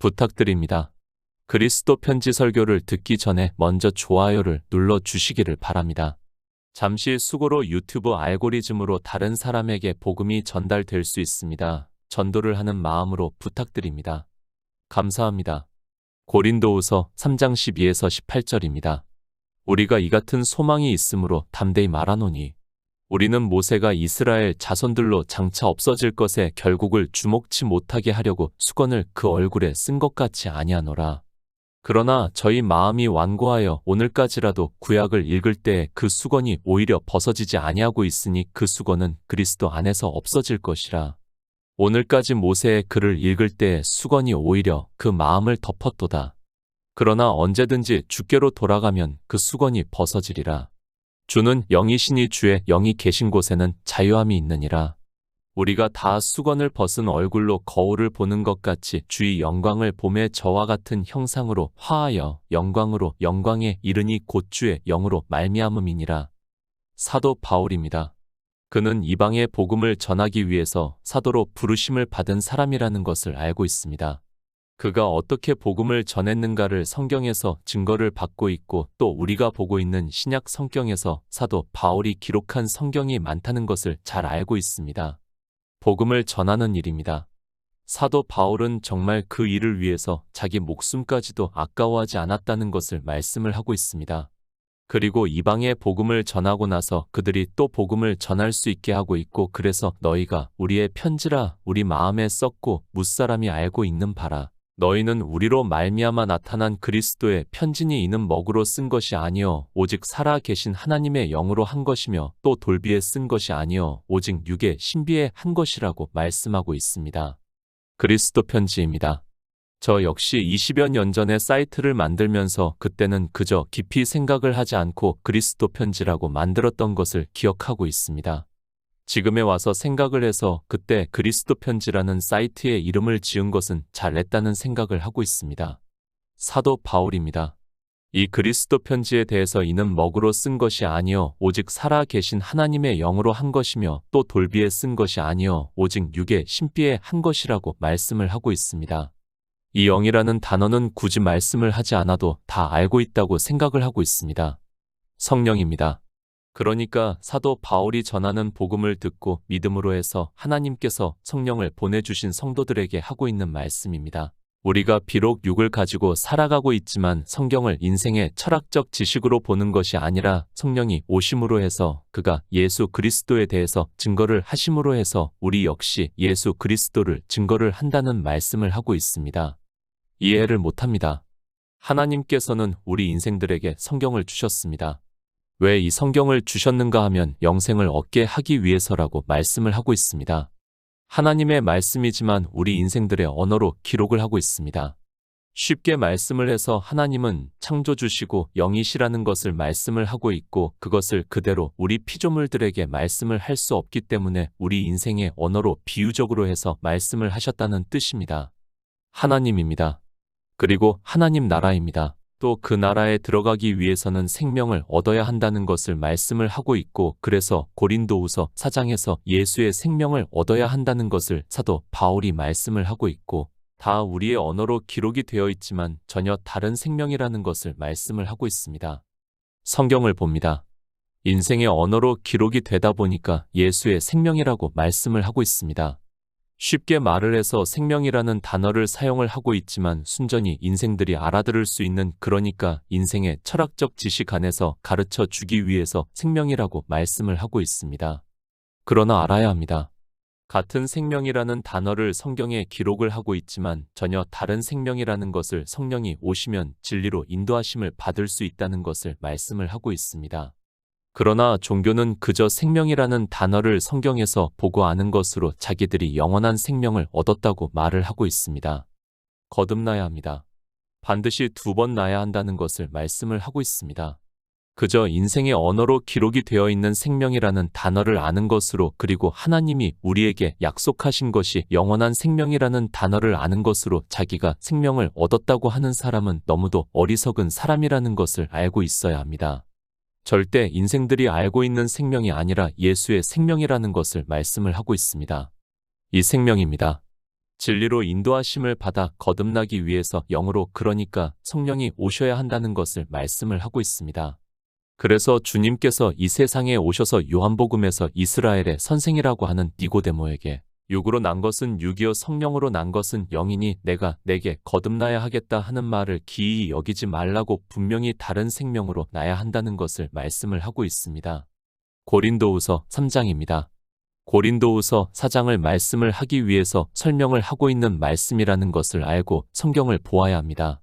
부탁드립니다. 그리스도 편지 설교를 듣기 전에 먼저 좋아요를 눌러 주시기를 바랍니다. 잠시 수고로 유튜브 알고리즘으로 다른 사람에게 복음이 전달될 수 있습니다. 전도를 하는 마음으로 부탁드립니다. 감사합니다. 고린도후서 3장 12에서 18절입니다. 우리가 이 같은 소망이 있으므로 담대히 말하노니 우리는 모세가 이스라엘 자손들로 장차 없어질 것에 결국을 주목치 못하게 하려고 수건을 그 얼굴에 쓴 것 같이 아니하노라. 그러나 저희 마음이 완고하여 오늘까지라도 구약을 읽을 때에 그 수건이 오히려 벗어지지 아니하고 있으니 그 수건은 그리스도 안에서 없어질 것이라. 오늘까지 모세의 글을 읽을 때에 수건이 오히려 그 마음을 덮었도다. 그러나 언제든지 주께로 돌아가면 그 수건이 벗어지리라. 주는 영이시니 주의 영이 계신 곳에는 자유함이 있느니라. 우리가 다 수건을 벗은 얼굴로 거울을 보는 것 같이 주의 영광을 봄에 저와 같은 형상으로 화하여 영광으로 영광에 이르니 곧 주의 영으로 말미암음이니라. 사도 바울입니다. 그는 이방의 복음을 전하기 위해서 사도로 부르심을 받은 사람이라는 것을 알고 있습니다. 그가 어떻게 복음을 전했는가를 성경에서 증거를 받고 있고 또 우리가 보고 있는 신약 성경에서 사도 바울이 기록한 성경이 많다는 것을 잘 알고 있습니다. 복음을 전하는 일입니다. 사도 바울은 정말 그 일을 위해서 자기 목숨까지도 아까워하지 않았다는 것을 말씀을 하고 있습니다. 그리고 이방의 복음을 전하고 나서 그들이 또 복음을 전할 수 있게 하고 있고 그래서 너희가 우리의 편지라 우리 마음에 썼고 뭇사람이 알고 있는 바라. 너희는 우리로 말미암아 나타난 그리스도의 편지니 이는 먹으로 쓴 것이 아니요 오직 살아 계신 하나님의 영으로 한 것이며 또 돌비에 쓴 것이 아니요 오직 육의 신비에 한 것이라고 말씀하고 있습니다. 그리스도 편지입니다. 저 역시 20여 년 전에 사이트를 만들면서 그때는 그저 깊이 생각을 하지 않고 그리스도 편지라고 만들었던 것을 기억하고 있습니다. 지금에 와서 생각을 해서 그때 그리스도 편지라는 사이트의 이름을 지은 것은 잘했다는 생각을 하고 있습니다. 사도 바울입니다. 이 그리스도 편지에 대해서 이는 먹으로 쓴 것이 아니요 오직 살아 계신 하나님의 영으로 한 것이며 또 돌비에 쓴 것이 아니요 오직 육의 신비에 한 것이라고 말씀을 하고 있습니다. 이 영이라는 단어는 굳이 말씀을 하지 않아도 다 알고 있다고 생각을 하고 있습니다. 성령입니다. 그러니까 사도 바울이 전하는 복음을 듣고 믿음으로 해서 하나님께서 성령을 보내주신 성도들에게 하고 있는 말씀입니다. 우리가 비록 육을 가지고 살아가고 있지만 성경을 인생의 철학적 지식으로 보는 것이 아니라 성령이 오심으로 해서 그가 예수 그리스도에 대해서 증거를 하심으로 해서 우리 역시 예수 그리스도를 증거를 한다는 말씀을 하고 있습니다. 이해를 못합니다. 하나님께서는 우리 인생들에게 성경을 주셨습니다. 왜 이 성경을 주셨는가 하면 영생을 얻게 하기 위해서라고 말씀을 하고 있습니다. 하나님의 말씀이지만 우리 인생들의 언어로 기록을 하고 있습니다. 쉽게 말씀을 해서 하나님은 창조주시고 영이시라는 것을 말씀을 하고 있고 그것을 그대로 우리 피조물들에게 말씀을 할 수 없기 때문에 우리 인생의 언어로 비유적으로 해서 말씀을 하셨다는 뜻입니다. 하나님입니다. 그리고 하나님 나라입니다. 또 그 나라에 들어가기 위해서는 생명을 얻어야 한다는 것을 말씀을 하고 있고 그래서 고린도후서 4장에서 예수의 생명을 얻어야 한다는 것을 사도 바울이 말씀을 하고 있고 다 우리의 언어로 기록이 되어 있지만 전혀 다른 생명이라는 것을 말씀을 하고 있습니다. 성경을 봅니다. 인생의 언어로 기록이 되다 보니까 예수의 생명이라고 말씀을 하고 있습니다. 쉽게 말을 해서 생명이라는 단어를 사용을 하고 있지만 순전히 인생들이 알아들을 수 있는 그러니까 인생의 철학적 지식 안에서 가르쳐 주기 위해서 생명이라고 말씀을 하고 있습니다. 그러나 알아야 합니다. 같은 생명이라는 단어를 성경에 기록을 하고 있지만 전혀 다른 생명이라는 것을 성령이 오시면 진리로 인도하심을 받을 수 있다는 것을 말씀을 하고 있습니다. 그러나 종교는 그저 생명이라는 단어를 성경에서 보고 아는 것으로 자기들이 영원한 생명을 얻었다고 말을 하고 있습니다. 거듭나야 합니다. 반드시 2번 나야 한다는 것을 말씀을 하고 있습니다. 그저 인생의 언어로 기록이 되어 있는 생명이라는 단어를 아는 것으로 그리고 하나님이 우리에게 약속하신 것이 영원한 생명이라는 단어를 아는 것으로 자기가 생명을 얻었다고 하는 사람은 너무도 어리석은 사람이라는 것을 알고 있어야 합니다. 절대 인생들이 알고 있는 생명이 아니라 예수의 생명이라는 것을 말씀을 하고 있습니다. 이 생명입니다. 진리로 인도하심을 받아 거듭나기 위해서 영으로 그러니까 성령이 오셔야 한다는 것을 말씀을 하고 있습니다. 그래서 주님께서 이 세상에 오셔서 요한복음에서 이스라엘의 선생이라고 하는 니고데모에게 육으로 난 것은 육이요 성령으로 난 것은 영이니 내가 내게 거듭나야 하겠다 하는 말을 기이히 여기지 말라고 분명히 다른 생명으로 나야 한다는 것을 말씀을 하고 있습니다. 고린도후서 3장입니다. 고린도후서 4장을 말씀을 하기 위해서 설명을 하고 있는 말씀이라는 것을 알고 성경을 보아야 합니다.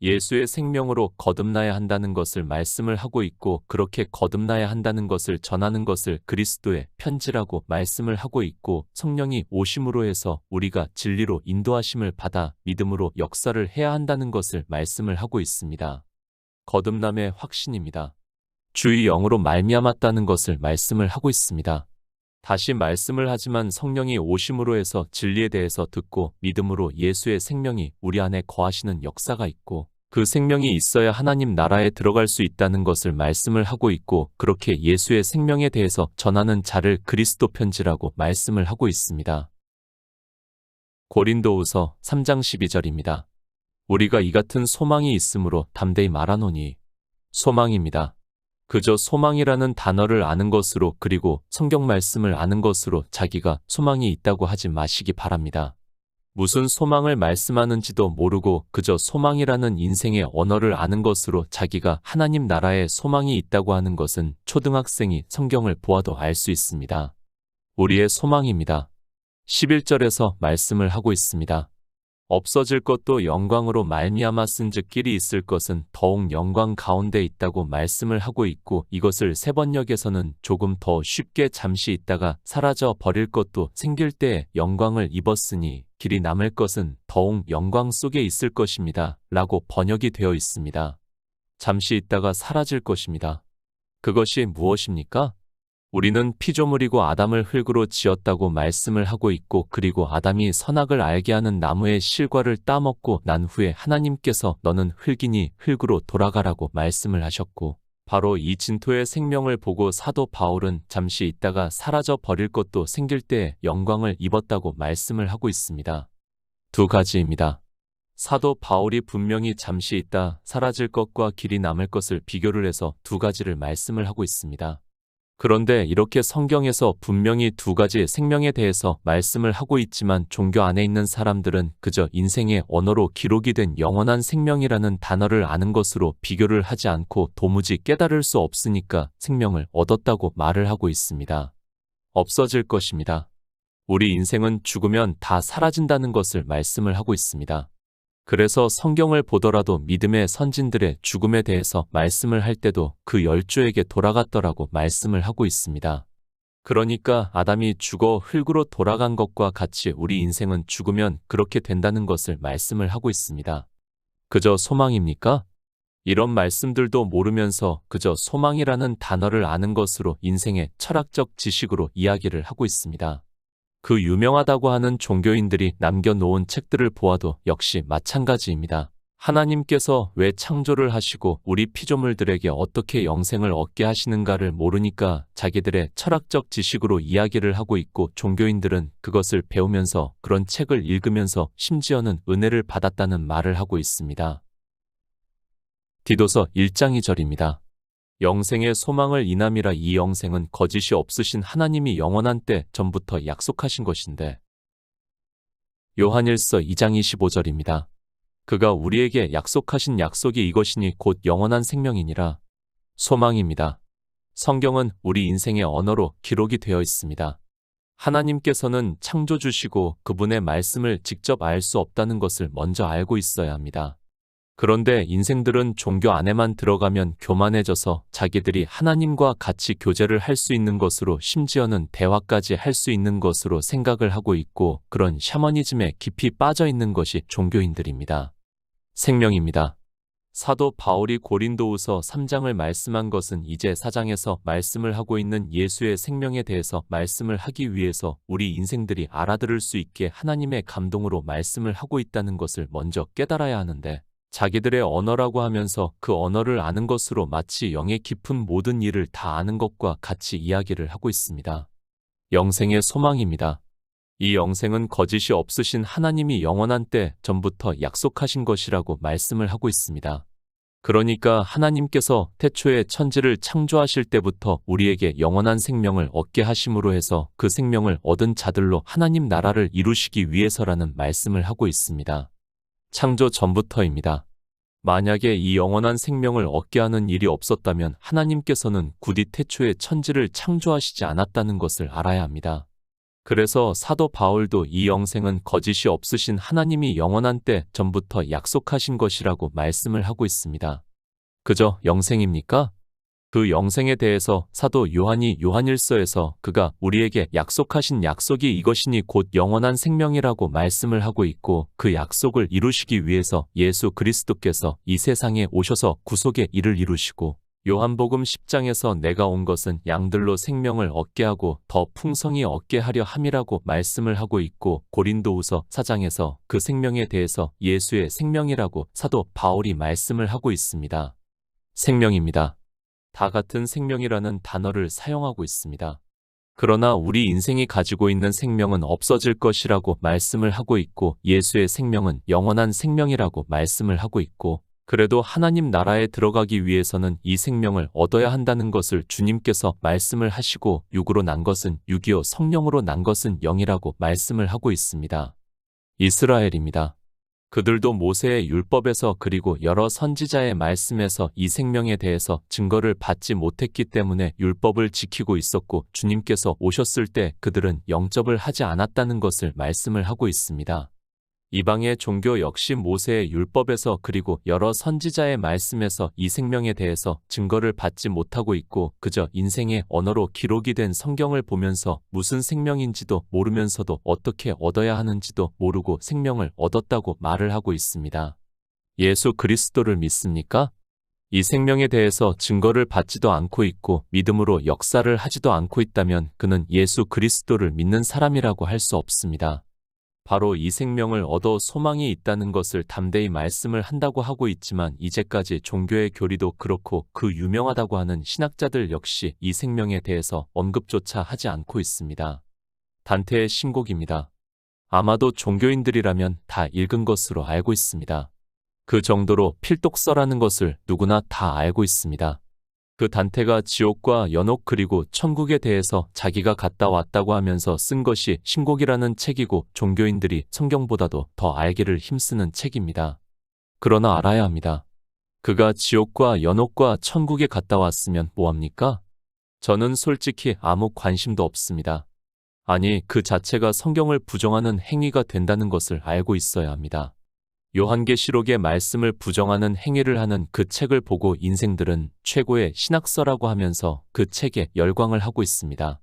예수의 생명으로 거듭나야 한다는 것을 말씀을 하고 있고 그렇게 거듭나야 한다는 것을 전하는 것을 그리스도의 편지라고 말씀을 하고 있고 성령이 오심으로 해서 우리가 진리로 인도하심을 받아 믿음으로 역사를 해야 한다는 것을 말씀을 하고 있습니다. 거듭남의 확신입니다. 주의 영으로 말미암았다는 것을 말씀을 하고 있습니다. 다시 말씀을 하지만 성령이 오심으로 해서 진리에 대해서 듣고 믿음으로 예수의 생명이 우리 안에 거하시는 역사가 있고 그 생명이 있어야 하나님 나라에 들어갈 수 있다는 것을 말씀을 하고 있고 그렇게 예수의 생명에 대해서 전하는 자를 그리스도 편지라고 말씀을 하고 있습니다. 고린도후서 3장 12절입니다. 우리가 이 같은 소망이 있으므로 담대히 말하노니 소망입니다. 그저 소망이라는 단어를 아는 것으로 그리고 성경 말씀을 아는 것으로 자기가 소망이 있다고 하지 마시기 바랍니다. 무슨 소망을 말씀하는지도 모르고 그저 소망이라는 인생의 언어를 아는 것으로 자기가 하나님 나라에 소망이 있다고 하는 것은 초등학생이 성경을 보아도 알 수 있습니다. 우리의 소망입니다. 11절에서 말씀을 하고 있습니다. 없어질 것도 영광으로 말미암아 쓴즉 길이 있을 것은 더욱 영광 가운데 있다고 말씀을 하고 있고 이것을 세번역에서는 조금 더 쉽게 잠시 있다가 사라져 버릴 것도 생길 때에 영광을 입었으니 길이 남을 것은 더욱 영광 속에 있을 것입니다. 라고 번역이 되어 있습니다. 잠시 있다가 사라질 것입니다. 그것이 무엇입니까? 우리는 피조물이고 아담을 흙으로 지었다고 말씀을 하고 있고 그리고 아담이 선악을 알게 하는 나무의 실과를 따먹고 난 후에 하나님께서 너는 흙이니 흙으로 돌아가라고 말씀을 하셨고 바로 이 진토의 생명을 보고 사도 바울은 잠시 있다가 사라져 버릴 것도 생길 때에 영광을 입었다고 말씀을 하고 있습니다. 두 가지입니다. 사도 바울이 분명히 잠시 있다 사라질 것과 길이 남을 것을 비교를 해서 두 가지를 말씀을 하고 있습니다. 그런데 이렇게 성경에서 분명히 두 가지 생명에 대해서 말씀을 하고 있지만 종교 안에 있는 사람들은 그저 인생의 언어로 기록이 된 영원한 생명이라는 단어를 아는 것으로 비교를 하지 않고 도무지 깨달을 수 없으니까 생명을 얻었다고 말을 하고 있습니다. 없어질 것입니다. 우리 인생은 죽으면 다 사라진다는 것을 말씀을 하고 있습니다. 그래서 성경을 보더라도 믿음의 선진들의 죽음에 대해서 말씀을 할 때도 그 열조에게 돌아갔더라고 말씀을 하고 있습니다. 그러니까 아담이 죽어 흙으로 돌아간 것과 같이 우리 인생은 죽으면 그렇게 된다는 것을 말씀을 하고 있습니다. 그저 소망입니까? 이런 말씀들도 모르면서 그저 소망이라는 단어를 아는 것으로 인생의 철학적 지식으로 이야기를 하고 있습니다. 그 유명하다고 하는 종교인들이 남겨놓은 책들을 보아도 역시 마찬가지입니다. 하나님께서 왜 창조를 하시고 우리 피조물들에게 어떻게 영생을 얻게 하시는가를 모르니까 자기들의 철학적 지식으로 이야기를 하고 있고 종교인들은 그것을 배우면서 그런 책을 읽으면서 심지어는 은혜를 받았다는 말을 하고 있습니다. 디도서 1장 2절입니다. 영생의 소망을 인함이라 이 영생은 거짓이 없으신 하나님이 영원한 때 전부터 약속하신 것인데. 요한일서 2장 25절입니다. 그가 우리에게 약속하신 약속이 이것이니 곧 영원한 생명이니라. 소망입니다. 성경은 우리 인생의 언어로 기록이 되어 있습니다. 하나님께서는 창조주시고 그분의 말씀을 직접 알 수 없다는 것을 먼저 알고 있어야 합니다. 그런데 인생들은 종교 안에만 들어가면 교만해져서 자기들이 하나님과 같이 교제를 할 수 있는 것으로 심지어는 대화까지 할 수 있는 것으로 생각을 하고 있고 그런 샤머니즘에 깊이 빠져 있는 것이 종교인들입니다. 생명입니다. 사도 바울이 고린도후서 3장을 말씀한 것은 이제 4장에서 말씀을 하고 있는 예수의 생명에 대해서 말씀을 하기 위해서 우리 인생들이 알아들을 수 있게 하나님의 감동으로 말씀을 하고 있다는 것을 먼저 깨달아야 하는데 자기들의 언어라고 하면서 그 언어를 아는 것으로 마치 영의 깊은 모든 일을 다 아는 것과 같이 이야기를 하고 있습니다. 영생의 소망입니다. 이 영생은 거짓이 없으신 하나님이 영원한 때 전부터 약속하신 것이라고 말씀을 하고 있습니다. 그러니까 하나님께서 태초에 천지를 창조하실 때부터 우리에게 영원한 생명을 얻게 하심으로 해서 그 생명을 얻은 자들로 하나님 나라를 이루시기 위해서라는 말씀을 하고 있습니다. 창조 전부터입니다. 만약에 이 영원한 생명을 얻게 하는 일이 없었다면 하나님께서는 굳이 태초에 천지를 창조하시지 않았다는 것을 알아야 합니다. 그래서 사도 바울도 이 영생은 거짓이 없으신 하나님이 영원한 때 전부터 약속하신 것이라고 말씀을 하고 있습니다. 그저 영생입니까? 그 영생에 대해서 사도 요한이 요한일서에서 그가 우리에게 약속하신 약속이 이것이니 곧 영원한 생명이라고 말씀을 하고 있고, 그 약속을 이루시기 위해서 예수 그리스도께서 이 세상에 오셔서 구속의 일을 이루시고, 요한복음 10장에서 내가 온 것은 양들로 생명을 얻게 하고 더 풍성히 얻게 하려 함이라고 말씀을 하고 있고, 고린도후서 4장에서 그 생명에 대해서 예수의 생명이라고 사도 바울이 말씀을 하고 있습니다. 생명입니다. 다 같은 생명이라는 단어를 사용하고 있습니다. 그러나 우리 인생이 가지고 있는 생명은 없어질 것이라고 말씀을 하고 있고, 예수의 생명은 영원한 생명이라고 말씀을 하고 있고, 그래도 하나님 나라에 들어가기 위해서는 이 생명을 얻어야 한다는 것을 주님께서 말씀을 하시고, 육으로 난 것은 육이요 성령으로 난 것은 영이라고 말씀을 하고 있습니다. 이스라엘입니다. 그들도 모세의 율법에서 그리고 여러 선지자의 말씀에서 이 생명에 대해서 증거를 받지 못했기 때문에 율법을 지키고 있었고, 주님께서 오셨을 때 그들은 영접을 하지 않았다는 것을 말씀을 하고 있습니다. 이방의 종교 역시 모세의 율법에서 그리고 여러 선지자의 말씀에서 이 생명에 대해서 증거를 받지 못하고 있고, 그저 인생의 언어로 기록이 된 성경을 보면서 무슨 생명인지도 모르면서도 어떻게 얻어야 하는지도 모르고 생명을 얻었다고 말을 하고 있습니다. 예수 그리스도를 믿습니까? 이 생명에 대해서 증거를 받지도 않고 있고 믿음으로 역사를 하지도 않고 있다면 그는 예수 그리스도를 믿는 사람이라고 할 수 없습니다. 바로 이 생명을 얻어 소망이 있다는 것을 담대히 말씀을 한다고 하고 있지만, 이제까지 종교의 교리도 그렇고 그 유명하다고 하는 신학자들 역시 이 생명에 대해서 언급조차 하지 않고 있습니다. 단테의 신곡입니다. 아마도 종교인들이라면 다 읽은 것으로 알고 있습니다. 그 정도로 필독서라는 것을 누구나 다 알고 있습니다. 그 단테가 지옥과 연옥 그리고 천국에 대해서 자기가 갔다 왔다고 하면서 쓴 것이 신곡이라는 책이고, 종교인들이 성경보다도 더 알기를 힘쓰는 책입니다. 그러나 알아야 합니다. 그가 지옥과 연옥과 천국에 갔다 왔으면 뭐합니까? 저는 솔직히 아무 관심도 없습니다. 아니, 그 자체가 성경을 부정하는 행위가 된다는 것을 알고 있어야 합니다. 요한계시록의 말씀을 부정하는 행위를 하는 그 책을 보고 인생들은 최고의 신학서라고 하면서 그 책에 열광을 하고 있습니다.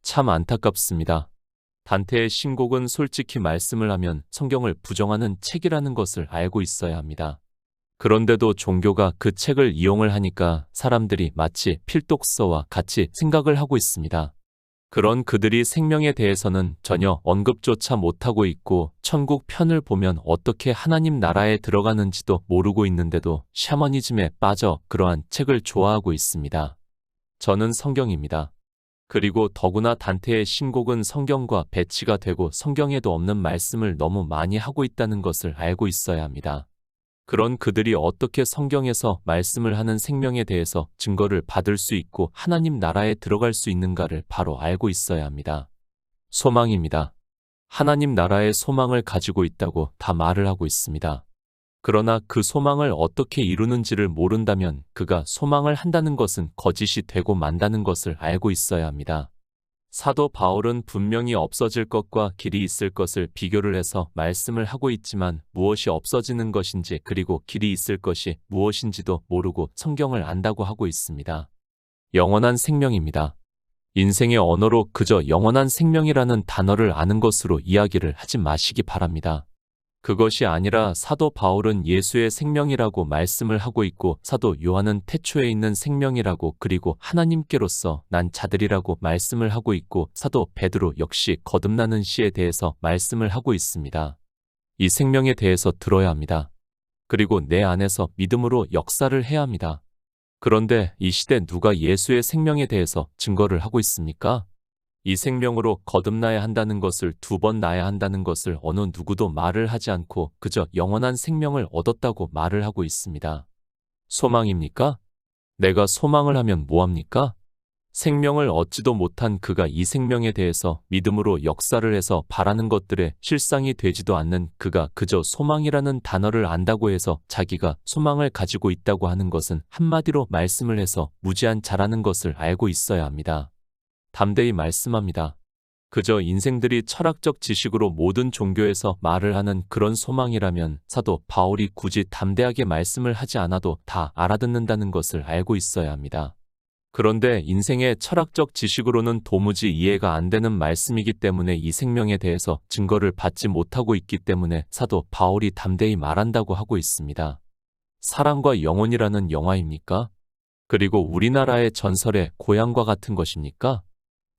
참 안타깝습니다. 단테의 신곡은 솔직히 말씀을 하면 성경을 부정하는 책이라는 것을 알고 있어야 합니다. 그런데도 종교가 그 책을 이용을 하니까 사람들이 마치 필독서와 같이 생각을 하고 있습니다. 그런 그들이 생명에 대해서는 전혀 언급조차 못하고 있고, 천국 편을 보면 어떻게 하나님 나라에 들어가는지도 모르고 있는데도 샤머니즘에 빠져 그러한 책을 좋아하고 있습니다. 저는 성경입니다. 그리고 더구나 단테의 신곡은 성경과 배치가 되고 성경에도 없는 말씀을 너무 많이 하고 있다는 것을 알고 있어야 합니다. 그런 그들이 어떻게 성경에서 말씀을 하는 생명에 대해서 증거를 받을 수 있고 하나님 나라에 들어갈 수 있는가를 바로 알고 있어야 합니다. 소망입니다. 하나님 나라의 소망을 가지고 있다고 다 말을 하고 있습니다. 그러나 그 소망을 어떻게 이루는지를 모른다면 그가 소망을 한다는 것은 거짓이 되고 만다는 것을 알고 있어야 합니다. 사도 바울은 분명히 없어질 것과 길이 있을 것을 비교를 해서 말씀을 하고 있지만, 무엇이 없어지는 것인지 그리고 길이 있을 것이 무엇인지도 모르고 성경을 안다고 하고 있습니다. 영원한 생명입니다. 인생의 언어로 그저 영원한 생명이라는 단어를 아는 것으로 이야기를 하지 마시기 바랍니다. 그것이 아니라 사도 바울은 예수의 생명이라고 말씀을 하고 있고, 사도 요한은 태초에 있는 생명이라고 그리고 하나님께로서 난 자들이라고 말씀을 하고 있고, 사도 베드로 역시 거듭나는 시에 대해서 말씀을 하고 있습니다. 이 생명에 대해서 들어야 합니다. 그리고 내 안에서 믿음으로 역사를 해야 합니다. 그런데 이 시대 누가 예수의 생명에 대해서 증거를 하고 있습니까? 이 생명으로 거듭나야 한다는 것을, 두 번 나야 한다는 것을 어느 누구도 말을 하지 않고 그저 영원한 생명을 얻었다고 말을 하고 있습니다. 소망입니까? 내가 소망을 하면 뭐합니까? 생명을 얻지도 못한 그가 이 생명에 대해서 믿음으로 역사를 해서 바라는 것들의 실상이 되지도 않는 그가 그저 소망이라는 단어를 안다고 해서 자기가 소망을 가지고 있다고 하는 것은 한마디로 말씀을 해서 무지한 자라는 것을 알고 있어야 합니다. 담대히 말씀합니다. 그저 인생들이 철학적 지식으로 모든 종교에서 말을 하는 그런 소망이라면 사도 바울이 굳이 담대하게 말씀을 하지 않아도 다 알아듣는다는 것을 알고 있어야 합니다. 그런데 인생의 철학적 지식으로는 도무지 이해가 안 되는 말씀이기 때문에 이 생명에 대해서 증거를 받지 못하고 있기 때문에 사도 바울이 담대히 말한다고 하고 있습니다. 사랑과 영혼이라는 영화입니까? 그리고 우리나라의 전설의 고향과 같은 것입니까?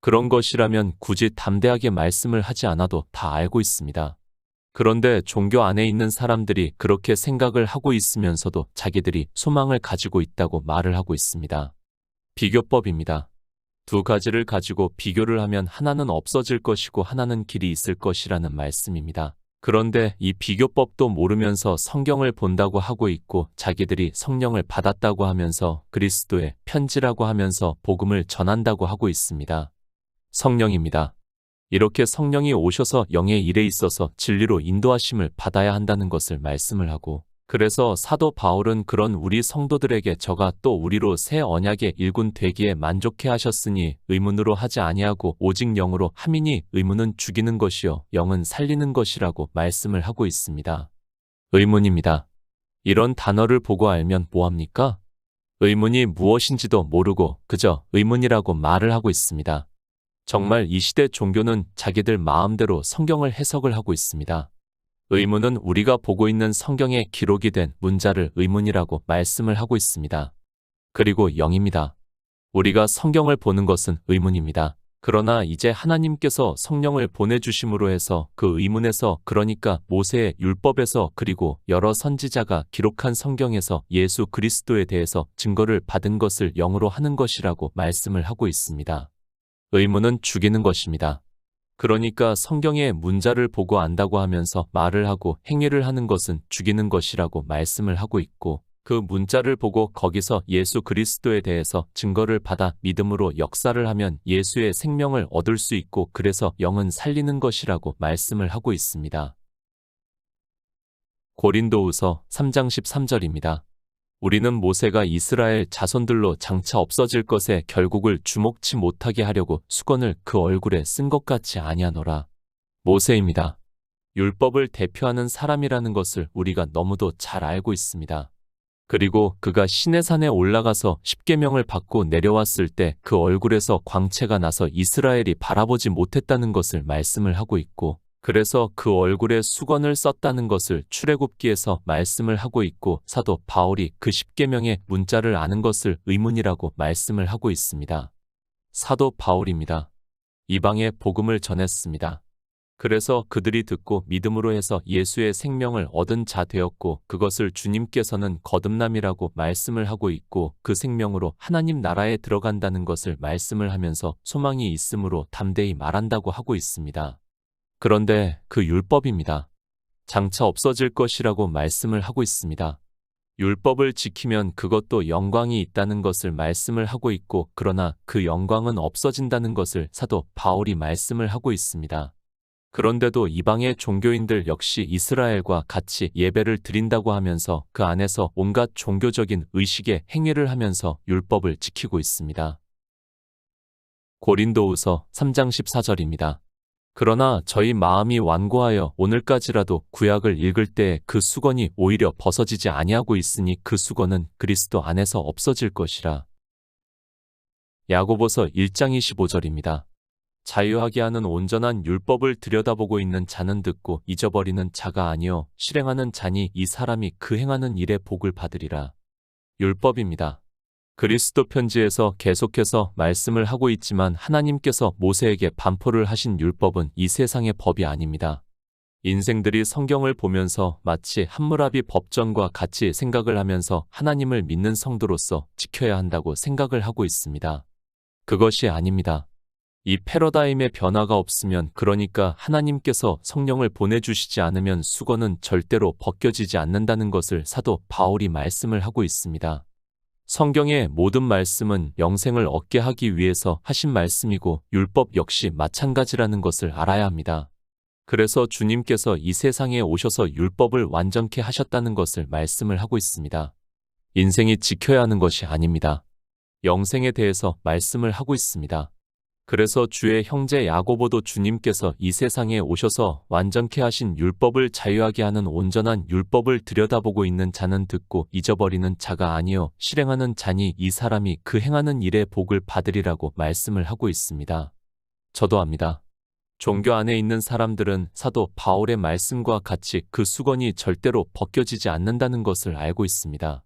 그런 것이라면 굳이 담대하게 말씀을 하지 않아도 다 알고 있습니다. 그런데 종교 안에 있는 사람들이 그렇게 생각을 하고 있으면서도 자기들이 소망을 가지고 있다고 말을 하고 있습니다. 비교법입니다. 두 가지를 가지고 비교를 하면 하나는 없어질 것이고 하나는 길이 있을 것이라는 말씀입니다. 그런데 이 비교법도 모르면서 성경을 본다고 하고 있고 자기들이 성령을 받았다고 하면서 그리스도의 편지라고 하면서 복음을 전한다고 하고 있습니다. 성령입니다. 이렇게 성령이 오셔서 영의 일에 있어서 진리로 인도하심을 받아야 한다는 것을 말씀을 하고, 그래서 사도 바울은 그런 우리 성도들에게 저가 또 우리로 새 언약의 일군 되기에 만족해 하셨으니 의문으로 하지 아니하고 오직 영으로 함이니 의문은 죽이는 것이요 영은 살리는 것이라고 말씀을 하고 있습니다. 의문입니다. 이런 단어를 보고 알면 뭐합니까? 의문이 무엇인지도 모르고 그저 의문이라고 말을 하고 있습니다. 정말 이 시대 종교는 자기들 마음대로 성경을 해석을 하고 있습니다. 의문은 우리가 보고 있는 성경에 기록이 된 문자를 의문이라고 말씀을 하고 있습니다. 그리고 영입니다. 우리가 성경을 보는 것은 의문입니다. 그러나 이제 하나님께서 성령을 보내주심으로 해서 그 의문에서, 그러니까 모세의 율법에서 그리고 여러 선지자가 기록한 성경에서 예수 그리스도에 대해서 증거를 받은 것을 영으로 하는 것이라고 말씀을 하고 있습니다. 의문은 죽이는 것입니다. 그러니까 성경의 문자를 보고 안다고 하면서 말을 하고 행위를 하는 것은 죽이는 것이라고 말씀을 하고 있고, 그 문자를 보고 거기서 예수 그리스도에 대해서 증거를 받아 믿음으로 역사를 하면 예수의 생명을 얻을 수 있고 그래서 영은 살리는 것이라고 말씀을 하고 있습니다. 고린도후서 3장 13절입니다. 우리는 모세가 이스라엘 자손들로 장차 없어질 것에 결국을 주목치 못하게 하려고 수건을 그 얼굴에 쓴 것 같지 아니하노라. 모세입니다. 율법을 대표하는 사람이라는 것을 우리가 너무도 잘 알고 있습니다. 그리고 그가 시내산에 올라가서 십계명을 받고 내려왔을 때 그 얼굴에서 광채가 나서 이스라엘이 바라보지 못했다는 것을 말씀을 하고 있고, 그래서 그 얼굴에 수건을 썼다는 것을 출애굽기에서 말씀을 하고 있고, 사도 바울이 그 십계명의 문자를 아는 것을 의문이라고 말씀을 하고 있습니다. 사도 바울입니다. 이방에 복음을 전했습니다. 그래서 그들이 듣고 믿음으로 해서 예수의 생명을 얻은 자 되었고, 그것을 주님께서는 거듭남이라고 말씀을 하고 있고, 그 생명으로 하나님 나라에 들어간다는 것을 말씀을 하면서 소망이 있으므로 담대히 말한다고 하고 있습니다. 그런데 그 율법입니다. 장차 없어질 것이라고 말씀을 하고 있습니다. 율법을 지키면 그것도 영광이 있다는 것을 말씀을 하고 있고, 그러나 그 영광은 없어진다는 것을 사도 바울이 말씀을 하고 있습니다. 그런데도 이방의 종교인들 역시 이스라엘과 같이 예배를 드린다고 하면서 그 안에서 온갖 종교적인 의식의 행위를 하면서 율법을 지키고 있습니다. 고린도후서 3장 14절입니다. 그러나 저희 마음이 완고하여 오늘까지라도 구약을 읽을 때 그 수건이 오히려 벗어지지 아니하고 있으니 그 수건은 그리스도 안에서 없어질 것이라. 야고보서 1장 25절입니다. 자유하게 하는 온전한 율법을 들여다보고 있는 자는 듣고 잊어버리는 자가 아니요 실행하는 자니 이 사람이 그 행하는 일의 복을 받으리라. 율법입니다. 그리스도 편지에서 계속해서 말씀을 하고 있지만 하나님께서 모세에게 반포를 하신 율법은 이 세상의 법이 아닙니다. 인생들이 성경을 보면서 마치 함무라비 법전과 같이 생각을 하면서 하나님을 믿는 성도로서 지켜야 한다고 생각을 하고 있습니다. 그것이 아닙니다. 이 패러다임의 변화가 없으면, 그러니까 하나님께서 성령을 보내주시지 않으면 수건은 절대로 벗겨지지 않는다는 것을 사도 바울이 말씀을 하고 있습니다. 성경의 모든 말씀은 영생을 얻게 하기 위해서 하신 말씀이고 율법 역시 마찬가지라는 것을 알아야 합니다. 그래서 주님께서 이 세상에 오셔서 율법을 완전케 하셨다는 것을 말씀을 하고 있습니다. 인생이 지켜야 하는 것이 아닙니다. 영생에 대해서 말씀을 하고 있습니다. 그래서 주의 형제 야고보도 주님께서 이 세상에 오셔서 완전케 하신 율법을 자유하게 하는 온전한 율법을 들여다보고 있는 자는 듣고 잊어버리는 자가 아니요 실행하는 자니 이 사람이 그 행하는 일의 복을 받으리라고 말씀을 하고 있습니다. 저도 압니다. 종교 안에 있는 사람들은 사도 바울의 말씀과 같이 그 수건이 절대로 벗겨지지 않는다는 것을 알고 있습니다.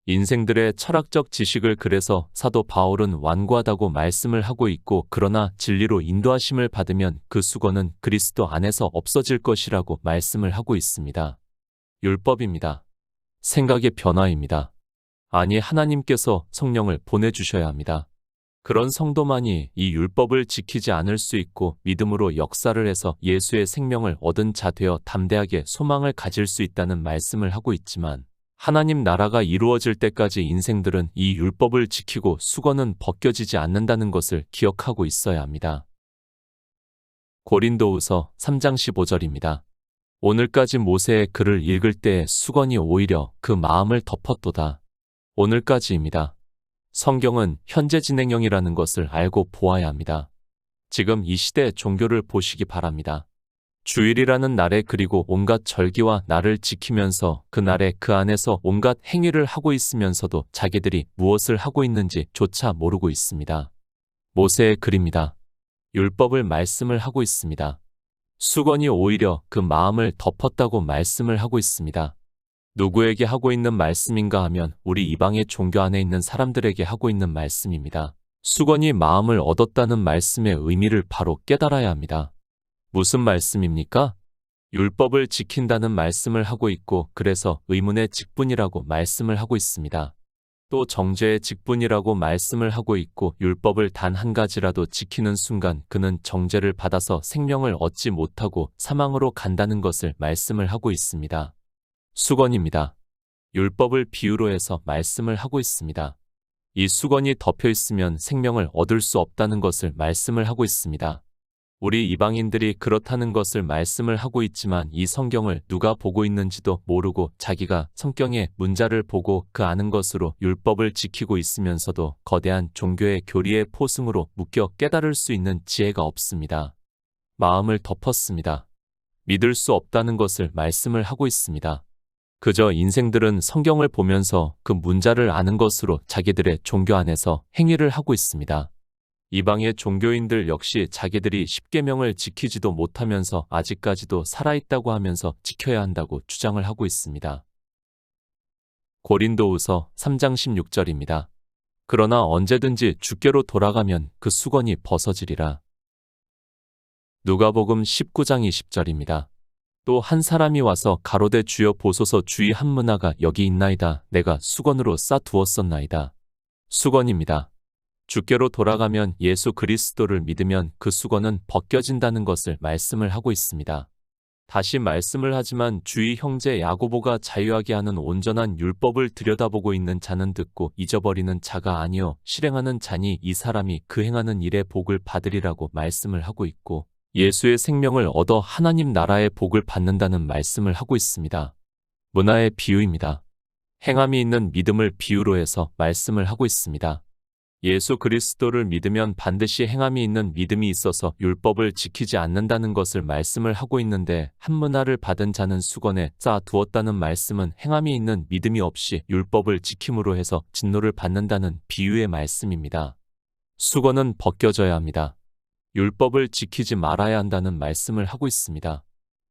인생들의 철학적 지식을 그래서 사도 바울은 완고하다고 말씀을 하고 있고, 그러나 진리로 인도하심을 받으면 그 수건은 그리스도 안에서 없어질 것이라고 말씀을 하고 있습니다. 율법입니다. 생각의 변화입니다. 아니, 하나님께서 성령을 보내주셔야 합니다. 그런 성도만이 이 율법을 지키지 않을 수 있고 믿음으로 역사를 해서 예수의 생명을 얻은 자 되어 담대하게 소망을 가질 수 있다는 말씀을 하고 있지만, 하나님 나라가 이루어질 때까지 인생들은 이 율법을 지키고 수건은 벗겨지지 않는다는 것을 기억하고 있어야 합니다. 고린도후서 3장 15절입니다. 오늘까지 모세의 글을 읽을 때에 수건이 오히려 그 마음을 덮었도다. 오늘까지입니다. 성경은 현재 진행형이라는 것을 알고 보아야 합니다. 지금 이 시대 종교를 보시기 바랍니다. 주일이라는 날에 그리고 온갖 절기와 날을 지키면서 그 날에 그 안에서 온갖 행위를 하고 있으면서도 자기들이 무엇을 하고 있는지 조차 모르고 있습니다. 모세의 글입니다. 율법을 말씀을 하고 있습니다. 수건이 오히려 그 마음을 덮었다고 말씀을 하고 있습니다. 누구에게 하고 있는 말씀인가 하면 우리 이방의 종교 안에 있는 사람들에게 하고 있는 말씀입니다. 수건이 마음을 얻었다는 말씀의 의미를 바로 깨달아야 합니다. 무슨 말씀입니까? 율법을 지킨다는 말씀을 하고 있고, 그래서 의문의 직분이라고 말씀을 하고 있습니다. 또 정죄의 직분이라고 말씀을 하고 있고, 율법을 단 한 가지라도 지키는 순간 그는 정죄를 받아서 생명을 얻지 못하고 사망으로 간다는 것을 말씀을 하고 있습니다. 수건입니다. 율법을 비유로 해서 말씀을 하고 있습니다. 이 수건이 덮여 있으면 생명을 얻을 수 없다는 것을 말씀을 하고 있습니다. 우리 이방인들이 그렇다는 것을 말씀을 하고 있지만 이 성경을 누가 보고 있는지도 모르고 자기가 성경의 문자를 보고 그 아는 것으로 율법을 지키고 있으면서도 거대한 종교의 교리의 포승으로 묶여 깨달을 수 있는 지혜가 없습니다. 마음을 덮었습니다. 믿을 수 없다는 것을 말씀을 하고 있습니다. 그저 인생들은 성경을 보면서 그 문자를 아는 것으로 자기들의 종교 안에서 행위를 하고 있습니다. 이방의 종교인들 역시 자기들이 십계명을 지키지도 못하면서 아직까지도 살아있다고 하면서 지켜야 한다고 주장을 하고 있습니다. 고린도후서 3장 16절입니다. 그러나 언제든지 주께로 돌아가면 그 수건이 벗어지리라. 누가복음 19장 20절입니다. 또 한 사람이 와서 가로되 주여 보소서 주의 한 문화가 여기 있나이다. 내가 수건으로 싸 두었었나이다. 수건입니다. 주께로 돌아가면 예수 그리스도를 믿으면 그 수건은 벗겨진다는 것을 말씀을 하고 있습니다. 다시 말씀을 하지만 주의 형제 야고보가 자유하게 하는 온전한 율법을 들여다보고 있는 자는 듣고 잊어버리는 자가 아니요 실행하는 자니 이 사람이 그 행하는 일의 복을 받으리라고 말씀을 하고 있고, 예수의 생명을 얻어 하나님 나라의 복을 받는다는 말씀을 하고 있습니다. 문화의 비유입니다. 행함이 있는 믿음을 비유로 해서 말씀을 하고 있습니다. 예수 그리스도를 믿으면 반드시 행함이 있는 믿음이 있어서 율법을 지키지 않는다는 것을 말씀을 하고 있는데, 한 문화를 받은 자는 수건에 쌓아 두었다는 말씀은 행함이 있는 믿음이 없이 율법을 지킴으로 해서 진노를 받는다는 비유의 말씀입니다. 수건은 벗겨져야 합니다. 율법을 지키지 말아야 한다는 말씀을 하고 있습니다.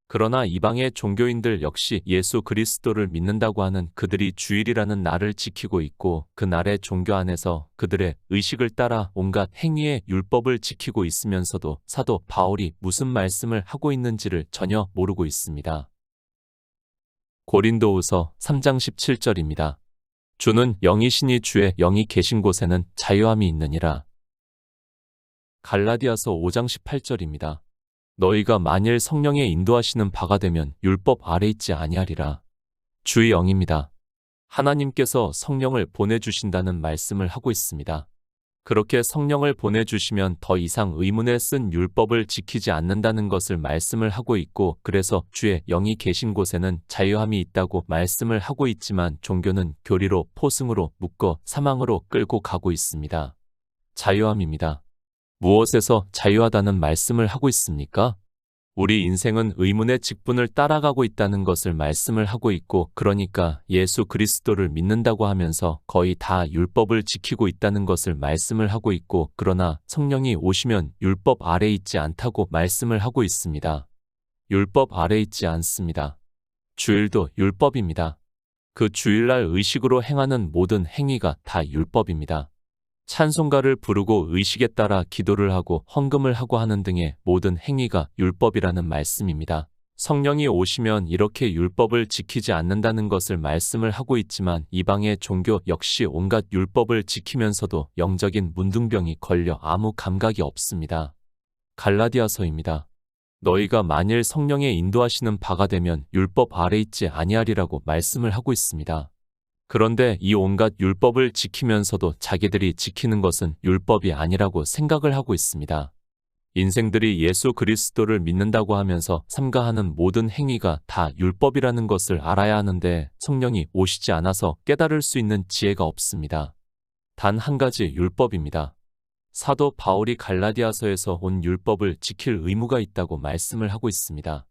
그러나 이방의 종교인들 역시 예수 그리스도를 믿는다고 하는 그들이 주일이라는 날을 지키고 있고, 그 날의 종교 안에서 그들의 의식을 따라 온갖 행위의 율법을 지키고 있으면서도 사도 바울이 무슨 말씀을 하고 있는지를 전혀 모르고 있습니다. 고린도후서 3장 17절입니다. 주는 영이시니 주의 영이 계신 곳에는 자유함이 있느니라. 갈라디아서 5장 18절입니다. 너희가 만일 성령의 인도하시는 바가 되면 율법 아래 있지 아니하리라. 주의 영입니다. 하나님께서 성령을 보내주신다는 말씀을 하고 있습니다. 그렇게 성령을 보내주시면 더 이상 의문에 쓴 율법을 지키지 않는다는 것을 말씀을 하고 있고, 그래서 주의 영이 계신 곳에는 자유함이 있다고 말씀을 하고 있지만 종교는 교리로 포승으로 묶어 사망으로 끌고 가고 있습니다. 자유함입니다. 무엇에서 자유하다는 말씀을 하고 있습니까? 우리 인생은 의문의 직분을 따라가고 있다는 것을 말씀을 하고 있고, 그러니까 예수 그리스도를 믿는다고 하면서 거의 다 율법을 지키고 있다는 것을 말씀을 하고 있고, 그러나 성령이 오시면 율법 아래 있지 않다고 말씀을 하고 있습니다. 율법 아래 있지 않습니다. 주일도 율법입니다. 그 주일날 의식으로 행하는 모든 행위가 다 율법입니다. 찬송가를 부르고 의식에 따라 기도를 하고 헌금을 하고 하는 등의 모든 행위가 율법이라는 말씀입니다. 성령이 오시면 이렇게 율법을 지키지 않는다는 것을 말씀을 하고 있지만 이방의 종교 역시 온갖 율법을 지키면서도 영적인 문둥병이 걸려 아무 감각이 없습니다. 갈라디아서입니다. 너희가 만일 성령의 인도하시는 바가 되면 율법 아래 있지 아니하리라고 말씀을 하고 있습니다. 그런데 이 온갖 율법을 지키면서도 자기들이 지키는 것은 율법이 아니라고 생각을 하고 있습니다. 인생들이 예수 그리스도를 믿는다고 하면서 삼가하는 모든 행위가 다 율법이라는 것을 알아야 하는데 성령이 오시지 않아서 깨달을 수 있는 지혜가 없습니다. 단 한 가지 율법입니다. 사도 바울이 갈라디아서에서 온 율법을 지킬 의무가 있다고 말씀을 하고 있습니다.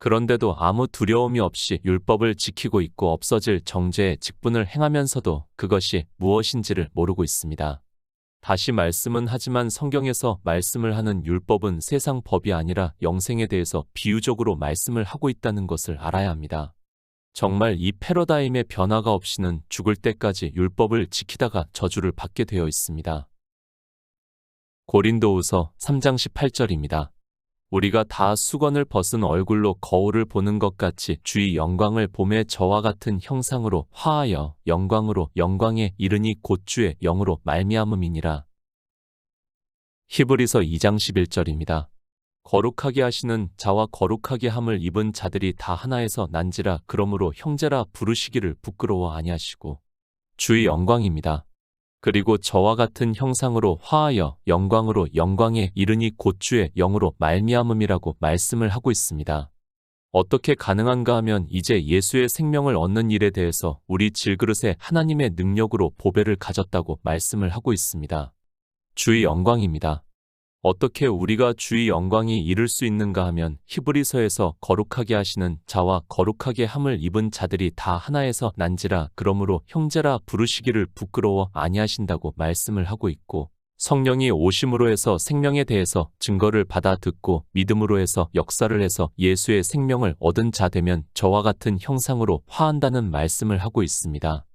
그런데도 아무 두려움이 없이 율법을 지키고 있고 없어질 정죄의 직분을 행하면서도 그것이 무엇인지를 모르고 있습니다. 다시 말씀은 하지만 성경에서 말씀을 하는 율법은 세상 법이 아니라 영생에 대해서 비유적으로 말씀을 하고 있다는 것을 알아야 합니다. 정말 이 패러다임의 변화가 없이는 죽을 때까지 율법을 지키다가 저주를 받게 되어 있습니다. 고린도후서 3장 18절입니다. 우리가 다 수건을 벗은 얼굴로 거울을 보는 것 같이 주의 영광을 봄에 저와 같은 형상으로 화하여 영광으로 영광에 이르니 곧 주의 영으로 말미암음이니라. 히브리서 2장 11절입니다. 거룩하게 하시는 자와 거룩하게 함을 입은 자들이 다 하나에서 난지라. 그러므로 형제라 부르시기를 부끄러워 아니하시고 주의 영광입니다. 그리고 저와 같은 형상으로 화하여 영광으로 영광에 이르니 곧 주의 영으로 말미암음이라고 말씀을 하고 있습니다. 어떻게 가능한가 하면 이제 예수의 생명을 얻는 일에 대해서 우리 질그릇에 하나님의 능력으로 보배를 가졌다고 말씀을 하고 있습니다. 주의 영광입니다. 어떻게 우리가 주의 영광이 이룰 수 있는가 하면 히브리서에서 거룩하게 하시는 자와 거룩하게 함을 입은 자들이 다 하나에서 난지라. 그러므로 형제라 부르시기를 부끄러워 아니하신다고 말씀을 하고 있고, 성령이 오심으로 해서 생명에 대해서 증거를 받아 듣고 믿음으로 해서 역사를 해서 예수의 생명을 얻은 자 되면 저와 같은 형상으로 화한다는 말씀을 하고 있습니다.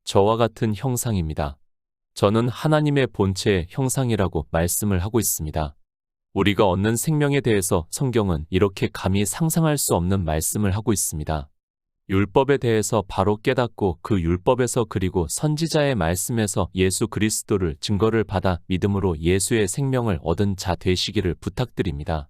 저와 같은 형상입니다. 저는 하나님의 본체의 형상이라고 말씀을 하고 있습니다. 우리가 얻는 생명에 대해서 성경은 이렇게 감히 상상할 수 없는 말씀을 하고 있습니다. 율법에 대해서 바로 깨닫고 그 율법에서 그리고 선지자의 말씀에서 예수 그리스도를 증거를 받아 믿음으로 예수의 생명을 얻은 자 되시기를 부탁드립니다.